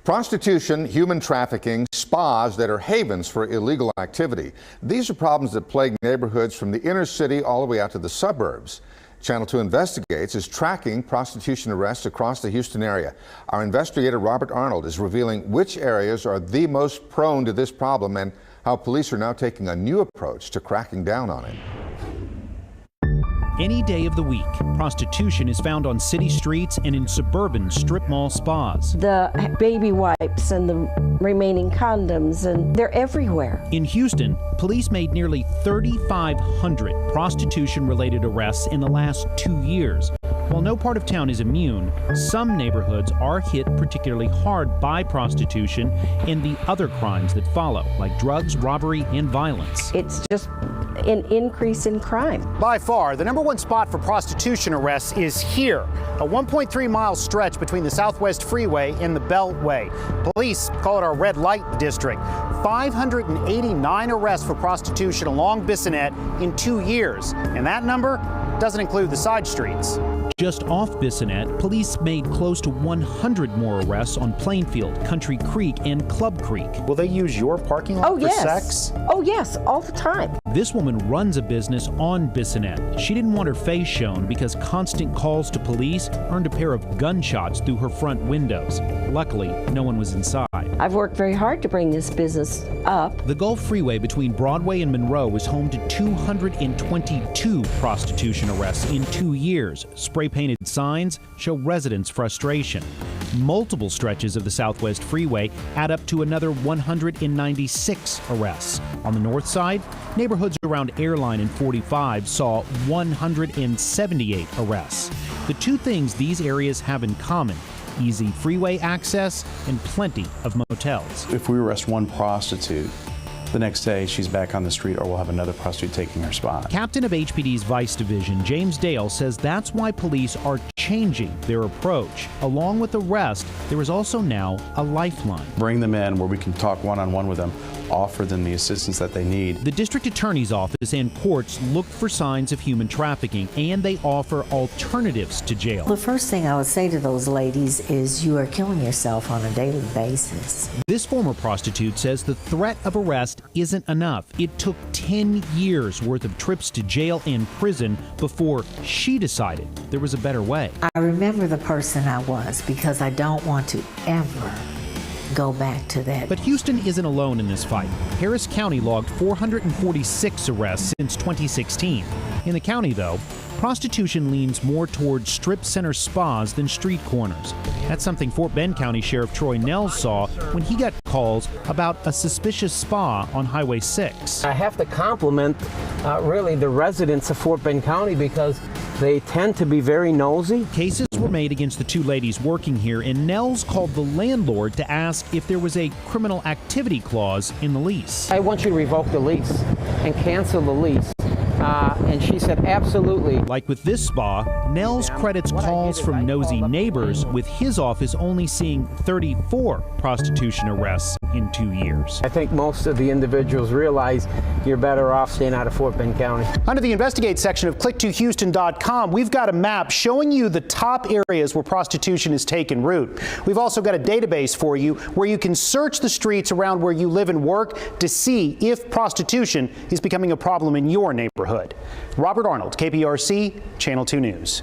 Prostitution, human trafficking, spas that are havens for illegal activity. These are problems that plague neighborhoods from the inner city all the way out to the suburbs. Channel 2 Investigates is tracking prostitution arrests across the Houston area. Our investigator Robert Arnold is revealing which areas are the most prone to this problem and how police are now taking a new approach to cracking down on it. Any day of the week, prostitution is found on city streets and in suburban strip mall spas. The baby wipes and the remaining condoms, and they're everywhere. In Houston, police made nearly 3,500 prostitution-related arrests in the last 2 years. While no part of town is immune, some neighborhoods are hit particularly hard by prostitution and the other crimes that follow, like drugs, robbery, and violence. It's just an increase in crime. By far, the #1 spot for prostitution arrests is here, a 1.3-mile stretch between the Southwest Freeway and the Beltway. Police call it our red light district. 589 arrests for prostitution along Bissonnette in 2 years, and that number doesn't include the side streets. Just off Bissonnette, police made close to 100 more arrests on Plainfield, Country Creek, and Club Creek. Will they use your parking lot for sex? Oh, yes, all the time. This woman runs a business on Bissonnette. She didn't want her face shown because constant calls to police earned a pair of gunshots through her front windows. Luckily, no one was inside. I've worked very hard to bring this business up. The Gulf Freeway between Broadway and Monroe was home to 222 prostitution arrests in 2 years. Spray-painted signs show residents' frustration. Multiple stretches of the Southwest Freeway add up to another 196 arrests. On the north side, neighborhoods around Airline and 45 saw 178 arrests. The two things these areas have in common: easy freeway access and plenty of motels. If we arrest one prostitute, the next day she's back on the street, or we'll have another prostitute taking her spot. Captain of HPD's Vice Division, James Dale, says that's why police are changing their approach. Along with arrest, there is also now a lifeline. Bring them in where we can talk one-on-one with them, offer them the assistance that they need. The district attorney's office and courts look for signs of human trafficking, and they offer alternatives to jail. The first thing I would say to those ladies is you are killing yourself on a daily basis. This former prostitute says the threat of arrest isn't enough. It took 10 years worth of trips to jail and prison before she decided there was a better way. I remember the person I was because I don't want to ever go back to that. But Houston isn't alone in this fight. Harris County logged 446 arrests since 2016. In the county, though, prostitution leans more towards strip center spas than street corners. That's something Fort Bend County Sheriff Troy Nels saw when he got calls about a suspicious spa on Highway 6. I have to compliment really the residents of Fort Bend County because they tend to be very nosy. Cases were made against the two ladies working here, and Nels called the landlord to ask if there was a criminal activity clause in the lease. I want you to revoke the lease and cancel the lease. And she said, absolutely. Like with this spa, Nels credits calls from nosy neighbors, with his office only seeing 34 prostitution arrests in 2 years. I think most of the individuals realize you're better off staying out of Fort Bend County. Under the Investigate section of click2houston.com, we've got a map showing you the top areas where prostitution has taken root. We've also got a database for you where you can search the streets around where you live and work to see if prostitution is becoming a problem in your neighborhood. Robert Arnold, KPRC, Channel 2 News.